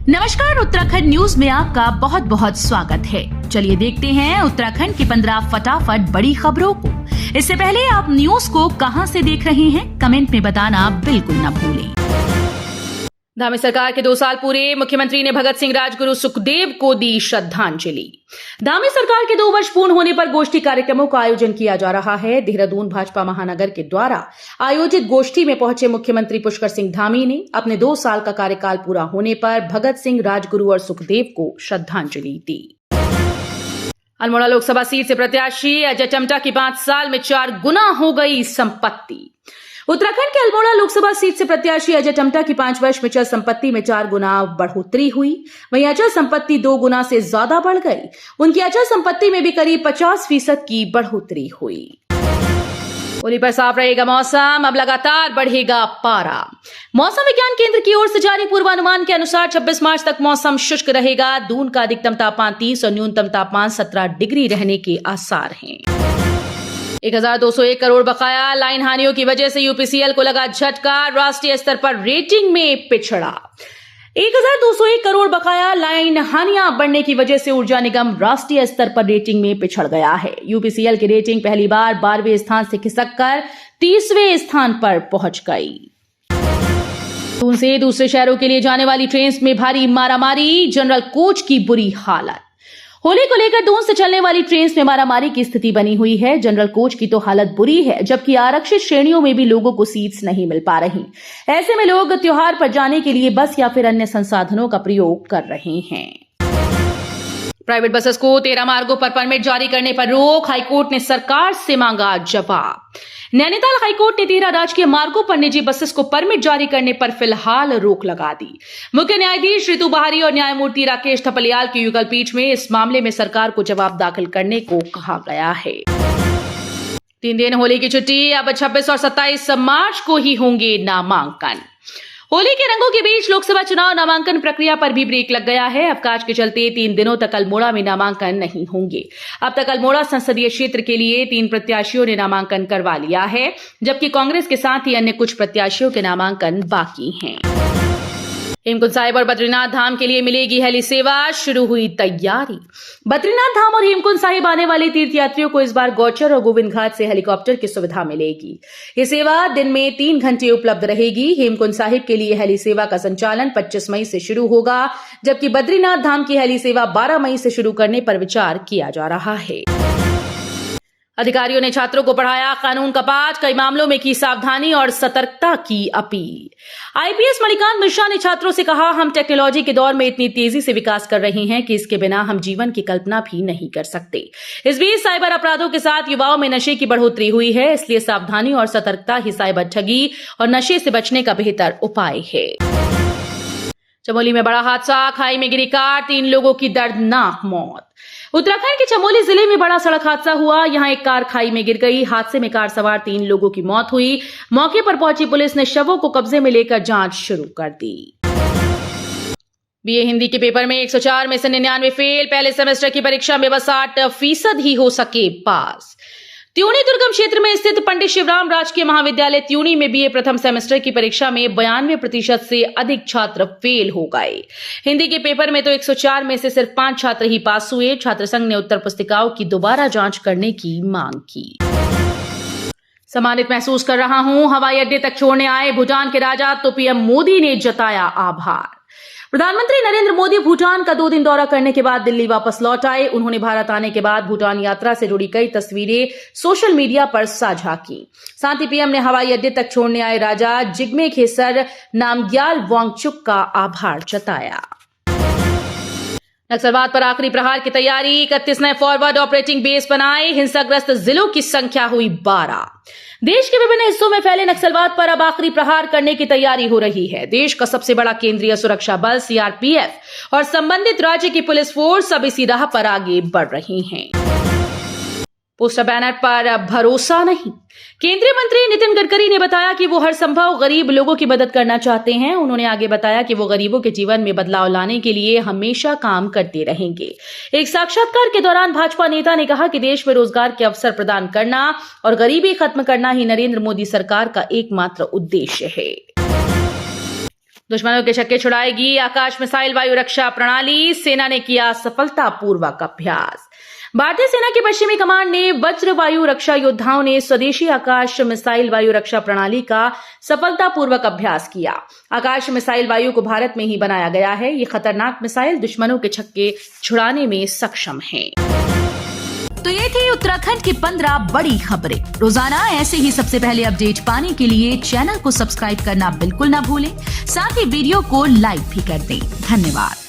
नमस्कार, उत्तराखंड न्यूज में आपका बहुत बहुत स्वागत है। चलिए देखते हैं उत्तराखंड की 15 फटाफट बड़ी खबरों को। इससे पहले आप न्यूज को कहां से देख रहे हैं, कमेंट में बताना बिल्कुल न भूलें। धामी सरकार के 2 साल पूरे, मुख्यमंत्री ने भगत सिंह राजगुरु सुखदेव को दी श्रद्धांजलि। धामी सरकार के 2 वर्ष पूर्ण होने पर गोष्ठी कार्यक्रमों का आयोजन किया जा रहा है। देहरादून भाजपा महानगर के द्वारा आयोजित गोष्ठी में पहुंचे मुख्यमंत्री पुष्कर सिंह धामी ने अपने 2 साल का कार्यकाल पूरा होने पर भगत सिंह, राजगुरु और सुखदेव को श्रद्धांजलि दी। अल्मोड़ा लोकसभा सीट से प्रत्याशी अजय टम्टा की 5 साल में 4 गुना हो गई संपत्ति। उत्तराखंड के अल्मोड़ा लोकसभा सीट से प्रत्याशी अजय टम्टा की 5 वर्ष में चल संपत्ति में 4 गुना बढ़ोतरी हुई। वहीं अचल संपत्ति 2 गुना से ज्यादा बढ़ गई। उनकी अचल संपत्ति में भी करीब 50% की बढ़ोतरी हुई। होली पर साफ रहेगा मौसम, अब लगातार बढ़ेगा पारा। मौसम विज्ञान केंद्र की ओर से जारी पूर्वानुमान के अनुसार 26 मार्च तक मौसम शुष्क रहेगा। दून का अधिकतम तापमान 30 और न्यूनतम तापमान 17 डिग्री रहने के आसार हैं। 1201 करोड़ बकाया, लाइन हानियों की वजह से यूपीसीएल को लगा झटका, राष्ट्रीय स्तर पर रेटिंग में पिछड़ा। 1201 करोड़ बकाया, लाइन हानियां बढ़ने की वजह से ऊर्जा निगम राष्ट्रीय स्तर पर रेटिंग में पिछड़ गया है। यूपीसीएल की रेटिंग पहली बार 12वें स्थान से खिसककर 30वें स्थान पर पहुंच गई। दून से दूसरे शहरों के लिए जाने वाली ट्रेन में भारी मारामारी, जनरल कोच की बुरी हालत। होली को लेकर दून से चलने वाली ट्रेन में मारामारी की स्थिति बनी हुई है। जनरल कोच की तो हालत बुरी है, जबकि आरक्षित श्रेणियों में भी लोगों को सीट्स नहीं मिल पा रही। ऐसे में लोग त्योहार पर जाने के लिए बस या फिर अन्य संसाधनों का प्रयोग कर रहे हैं। प्राइवेट बसेस को 13 मार्गों पर परमिट जारी करने पर रोक, हाईकोर्ट ने सरकार से मांगा जवाब। नैनीताल हाईकोर्ट ने 13 राजकीय मार्गों पर निजी बसेस को परमिट जारी करने पर फिलहाल रोक लगा दी। मुख्य न्यायाधीश ऋतु बहारी और न्यायमूर्ति राकेश थपलियाल की युगल पीठ में इस मामले में सरकार को जवाब दाखिल करने को कहा गया है। 3 दिन होली की छुट्टी, अब 26 और 27 मार्च को ही होंगे नामांकन। होली के रंगों के बीच लोकसभा चुनाव नामांकन प्रक्रिया पर भी ब्रेक लग गया है। अवकाश के चलते 3 दिनों तक अल्मोड़ा में नामांकन नहीं होंगे। अब तक अल्मोड़ा संसदीय क्षेत्र के लिए 3 प्रत्याशियों ने नामांकन करवा लिया है, जबकि कांग्रेस के साथ ही अन्य कुछ प्रत्याशियों के नामांकन बाकी हैं। हेमकुंड साहिब और बद्रीनाथ धाम के लिए मिलेगी हेली सेवा, शुरू हुई तैयारी। बद्रीनाथ धाम और हेमकुंड साहिब आने वाले तीर्थयात्रियों को इस बार गौचर और गोविंद घाट से हेलीकॉप्टर की सुविधा मिलेगी। ये सेवा दिन में 3 घंटे उपलब्ध रहेगी। हेमकुंड साहिब के लिए हेली सेवा का संचालन 25 मई से शुरू होगा, जबकि बद्रीनाथ धाम की हेली सेवा 12 मई से शुरू करने पर विचार किया जा रहा है। अधिकारियों ने छात्रों को पढ़ाया कानून का पाठ, कई मामलों में की सावधानी और सतर्कता की अपील। आईपीएस मणिकांत मिश्रा ने छात्रों से कहा, हम टेक्नोलॉजी के दौर में इतनी तेजी से विकास कर रहे हैं कि इसके बिना हम जीवन की कल्पना भी नहीं कर सकते। इस बीच साइबर अपराधों के साथ युवाओं में नशे की बढ़ोतरी हुई है, इसलिए सावधानी और सतर्कता ही साइबर ठगी और नशे से बचने का बेहतर उपाय है। चमोली में बड़ा हादसा, खाई में गिरी कार, 3 लोगों की दर्दनाक मौत। उत्तराखंड के चमोली जिले में बड़ा सड़क हादसा हुआ। यहां एक कार खाई में गिर गई। हादसे में कार सवार 3 लोगों की मौत हुई। मौके पर पहुंची पुलिस ने शवों को कब्जे में लेकर जांच शुरू कर दी। बीए हिंदी के पेपर में 104 में से 99 फेल। पहले सेमेस्टर की परीक्षा में बस 8% ही हो सके पास। त्यूनी दुर्गम क्षेत्र में स्थित पंडित शिवराम राजकीय महाविद्यालय त्यूनी में बीए प्रथम सेमेस्टर की परीक्षा में 92% से अधिक छात्र फेल हो गए। हिंदी के पेपर में तो 104 में से सिर्फ 5 छात्र ही पास हुए। छात्र संघ ने उत्तर पुस्तिकाओं की दोबारा जांच करने की मांग की। सम्मानित महसूस कर रहा हूं, हवाई अड्डे तक छोड़ने आए भूटान के राजा, तो पीएम मोदी ने जताया आभार। प्रधानमंत्री नरेंद्र मोदी भूटान का 2 दिन दौरा करने के बाद दिल्ली वापस लौट आए। उन्होंने भारत आने के बाद भूटान यात्रा से जुड़ी कई तस्वीरें सोशल मीडिया पर साझा की। साथ ही पीएम ने हवाई अड्डे तक छोड़ने आए राजा जिग्मे खेसर नामग्याल वांगचुक का आभार जताया। नक्सलवाद पर आखिरी प्रहार की तैयारी, 31 नए फॉरवर्ड ऑपरेटिंग बेस बनाए। हिंसाग्रस्त जिलों की संख्या हुई 12। देश के विभिन्न हिस्सों में फैले नक्सलवाद पर अब आखिरी प्रहार करने की तैयारी हो रही है। देश का सबसे बड़ा केंद्रीय सुरक्षा बल सीआरपीएफ और संबंधित राज्य की पुलिस फोर्स अब इसी राह पर आगे बढ़ रही हैं। पोस्टर बैनर पर भरोसा नहीं। केंद्रीय मंत्री नितिन गडकरी ने बताया कि वो हर संभव गरीब लोगों की मदद करना चाहते हैं। उन्होंने आगे बताया कि वो गरीबों के जीवन में बदलाव लाने के लिए हमेशा काम करते रहेंगे। एक साक्षात्कार के दौरान भाजपा नेता ने कहा कि देश में रोजगार के अवसर प्रदान करना और गरीबी खत्म करना ही नरेंद्र मोदी सरकार का एकमात्र उद्देश्य है। दुश्मनों के छक्के छुड़ाएगी आकाश मिसाइल वायु रक्षा प्रणाली, सेना ने किया सफलतापूर्वक अभ्यास। भारतीय सेना की पश्चिमी कमान ने वज्र वायु रक्षा योद्धाओं ने स्वदेशी आकाश मिसाइल वायु रक्षा प्रणाली का सफलतापूर्वक अभ्यास किया। आकाश मिसाइल वायु को भारत में ही बनाया गया है। ये खतरनाक मिसाइल दुश्मनों के छक्के छुड़ाने में सक्षम है। तो ये थी उत्तराखंड की 15 बड़ी खबरें। रोजाना ऐसे ही सबसे पहले अपडेट पाने के लिए चैनल को सब्सक्राइब करना बिल्कुल ना भूलें। साथ ही वीडियो को लाइक भी कर दें। धन्यवाद।